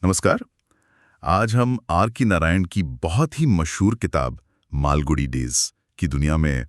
नमस्कार। आज हम आर की नारायण की बहुत ही मशहूर किताब मालगुडी डेज की दुनिया में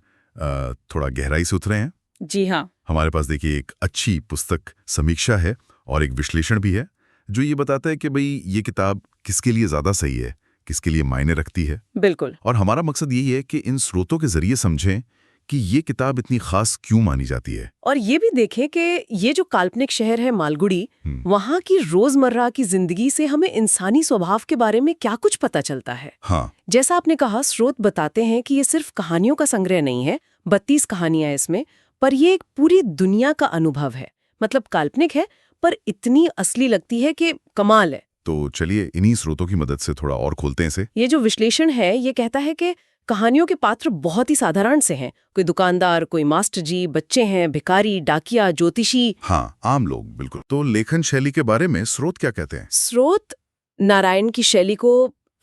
थोड़ा गहराई से उतरे हैं। जी हाँ। हमारे पास देखिए एक अच्छी पुस्तक समीक्षा है और एक विश्लेषण भी है जो ये बताता है कि भाई ये किताब किसके लिए ज़्यादा सही है, किसके लिए मायने रखती है। बिल्कुल। और हमारा मकसद यही है कि इन स्रोतों के जरिए समझें कि ये किताब इतनी खास क्यों मानी जाती है। और ये भी देखें कि ये जो काल्पनिक शहर है मालगुडी, वहाँ की रोजमर्रा की जिंदगी से हमें इंसानी स्वभाव के बारे में क्या कुछ पता चलता है। हाँ, जैसा आपने कहा, स्रोत बताते हैं कि ये सिर्फ कहानियों का संग्रह नहीं है, 32 कहानियां इसमें, पर ये एक पूरी दुनिया का अनुभव है। मतलब काल्पनिक है पर इतनी असली लगती है कि कमाल है। तो चलिए इन्हीं स्रोतों की मदद से थोड़ा और खोलते हैं इसे। ये जो विश्लेषण है ये कहता है कि कहानियों के पात्र बहुत ही साधारण से हैं। कोई दुकानदार, कोई मास्टर जी, बच्चे हैं, भिखारी, डाकिया, ज्योतिषी। हाँ, आम लोग, बिल्कुल। तो लेखन शैली के बारे में स्रोत क्या कहते हैं? स्रोत नारायण की शैली को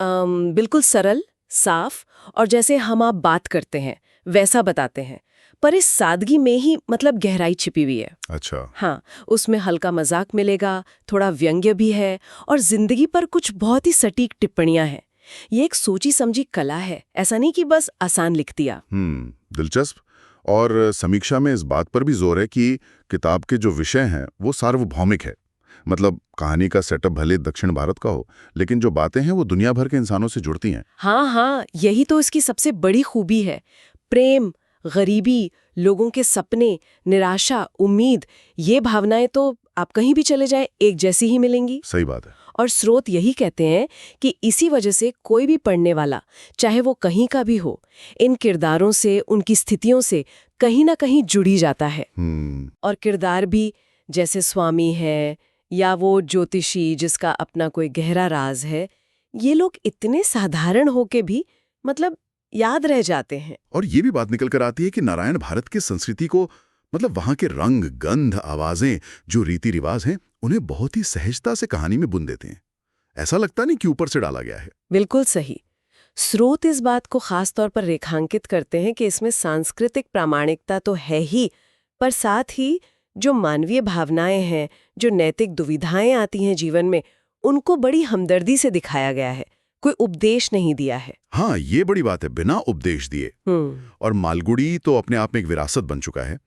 बिल्कुल सरल, साफ और जैसे हम आप बात करते हैं वैसा बताते हैं, पर इस सादगी में ही मतलब गहराई छिपी हुई है। अच्छा। हाँ, उसमें हल्का मजाक मिलेगा, थोड़ा व्यंग्य भी है और जिंदगी पर कुछ बहुत ही सटीक टिप्पणियां हैं। ये एक सोची समझी कला है, ऐसा नहीं कि बस आसान लिख दिया। दिलचस्प। और समीक्षा में इस बात पर भी जोर है कि किताब के जो विषय हैं वो सार्वभौमिक है। मतलब कहानी का सेटअप भले दक्षिण भारत का हो, लेकिन जो बातें हैं वो दुनिया भर के इंसानों से जुड़ती हैं। हाँ हाँ, यही तो इसकी सबसे बड़ी खूबी है। प्रेम, गरीबी, लोगों के सपने, निराशा, उम्मीद, ये भावनाएं तो आप कहीं भी चले जाएं एक जैसी ही मिलेंगी। सही बात है। और स्रोत यही कहते हैं कि इसी वजह से कोई भी पढ़ने वाला, चाहे वो कहीं का भी हो, इन किरदारों से, उनकी स्थितियों से कहीं ना कहीं जुड़ी जाता है। और किरदार भी, जैसे स्वामी है या वो ज्योतिषी जिसका अपना कोई गहरा राज है, ये लोग इतने साधारण होके भी मतलब याद रह जाते हैं। और ये भी बात निकल कर आती है कि नारायण भारत की संस्कृति को, मतलब वहाँ के रंग, गंध, आवाजें, जो रीति रिवाज हैं, उन्हें बहुत ही सहजता से कहानी में बुन देते हैं। ऐसा लगता नहीं कि ऊपर से डाला गया है। बिल्कुल सही। स्रोत इस बात को खास तौर पर रेखांकित करते हैं कि इसमें सांस्कृतिक प्रामाणिकता तो है ही, पर साथ ही जो मानवीय भावनाएं हैं, जो नैतिक दुविधाएं आती हैं जीवन में, उनको बड़ी हमदर्दी से दिखाया गया है। कोई उपदेश नहीं दिया है। हाँ, ये बड़ी बात है, बिना उपदेश दिए। और मालगुडी तो अपने आप में एक विरासत बन चुका है।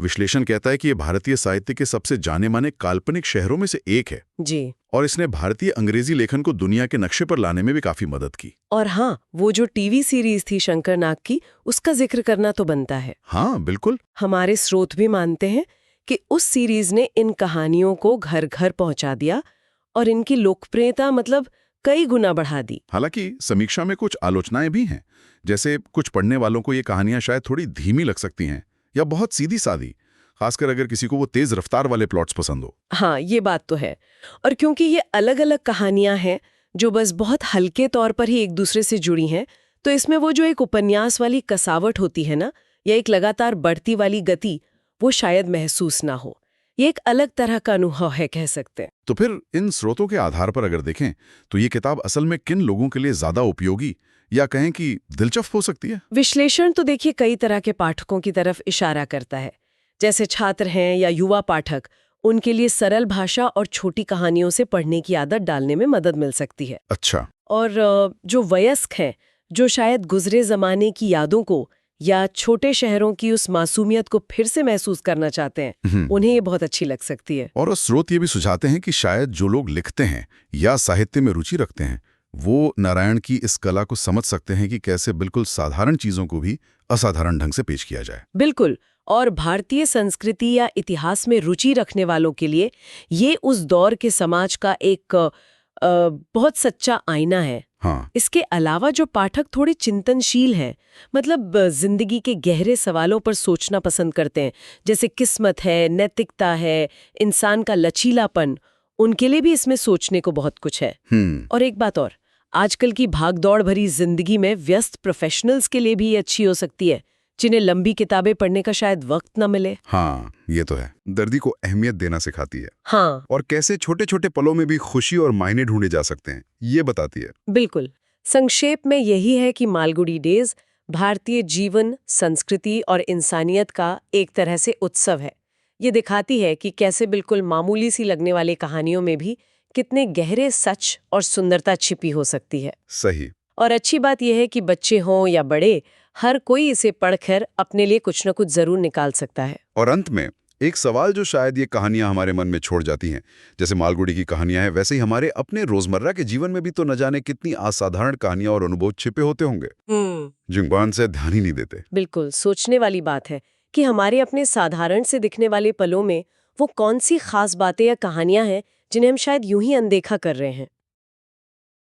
विश्लेषण कहता है कि ये भारतीय साहित्य के सबसे जाने माने काल्पनिक शहरों में से एक है जी। और इसने भारतीय अंग्रेजी लेखन को दुनिया के नक्शे पर लाने में भी काफी मदद की। और हाँ, वो जो टीवी सीरीज थी शंकर नाग की, उसका जिक्र करना तो बनता है। हाँ, बिल्कुल। हमारे स्रोत भी मानते हैं कि उस सीरीज ने इन कहानियों को घर घर पहुंचा दिया और इनकी लोकप्रियता मतलब कई गुना बढ़ा दी। हालांकि समीक्षा में कुछ आलोचनाएं भी हैं, जैसे कुछ पढ़ने वालों को ये कहानियां शायद थोड़ी धीमी लग सकती हैं या बहुत सीधी सादी, खासकर अगर किसी को वो तेज रफ्तार वाले प्लॉट्स पसंद हो। हाँ, ये बात तो है। और क्योंकि ये अलग अलग कहानियां हैं जो बस बहुत हल्के तौर पर ही एक दूसरे से जुड़ी हैं, तो इसमें वो जो एक उपन्यास वाली कसावट होती है ना, या एक लगातार बढ़ती वाली गति, वो शायद महसूस ना हो। ये एक अलग तरह का अनुभव है, कह सकते हैं। तो फिर इन स्रोतों के आधार पर अगर देखें तो ये किताब असल में किन लोगों के लिए ज्यादा उपयोगी या कहें कि दिलचस्प हो सकती है? विश्लेषण तो देखिए कई तरह के पाठकों की तरफ इशारा करता है। जैसे छात्र हैं या युवा पाठक, उनके लिए सरल भाषा और छोटी कहानियों से पढ़ने की आदत डालने में मदद मिल सकती है। अच्छा। और जो वयस्क हैं, जो शायद गुजरे जमाने की यादों को या छोटे शहरों की उस मासूमियत को फिर से महसूस करना चाहते हैं, उन्हें ये बहुत अच्छी लग सकती है। और स्रोत ये भी सुझाते हैं कि शायद जो लोग लिखते हैं या साहित्य में रुचि रखते हैं, वो नारायण की इस कला को समझ सकते हैं कि कैसे बिल्कुल साधारण चीजों को भी असाधारण ढंग से पेश किया जाए। बिल्कुल। और भारतीय संस्कृति या इतिहास में रुचि रखने वालों के लिए ये उस दौर के समाज का एक बहुत सच्चा आईना है। हाँ। इसके अलावा जो पाठक थोड़े चिंतनशील हैं, मतलब जिंदगी के गहरे सवालों पर सोचना पसंद करते हैं, जैसे किस्मत है, नैतिकता है, इंसान का लचीलापन, उनके लिए भी इसमें सोचने को बहुत कुछ है। और एक बात और, आजकल की भागदौड़ भरी जिंदगी में व्यस्त प्रोफेशनल्स के लिए भी ये अच्छी हो सकती है, जिन्हें लंबी किताबें पढ़ने का शायद वक्त न मिले। हाँ, ये तो है। दर्दी को अहमियत देना सिखाती है। हाँ, और कैसे छोटे छोटे पलों में भी खुशी और मायने ढूंढे जा सकते हैं, ये बताती है। बिल्कुल। संक्षेप में यही है कि मालगुडी डेज भारतीय जीवन, संस्कृति और इंसानियत का एक तरह से उत्सव है। ये दिखाती है कि कैसे बिल्कुल मामूली सी लगने वाली कहानियों में भी कितने गहरे सच और सुंदरता छिपी हो सकती है। सही। और अच्छी बात यह है कि बच्चे हों या बड़े, हर कोई इसे पढ़कर अपने लिए कुछ न कुछ जरूर निकाल सकता है। और अंत में एक सवाल जो शायद ये कहानियां हमारे मन में छोड़ जाती हैं, जैसे मालगुडी की कहानियां हैं, वैसे ही हमारे अपने रोजमर्रा के जीवन में भी तो न जाने कितनी असाधारण कहानियां और अनुभव छिपे होते होंगे जुबान से ध्यान ही नहीं देते। बिल्कुल सोचने वाली बात है कि हमारे अपने साधारण से दिखने वाले पलों में वो कौन सी खास बातें या कहानियां हैं जिन्हें हम शायद यूं ही अनदेखा कर रहे हैं।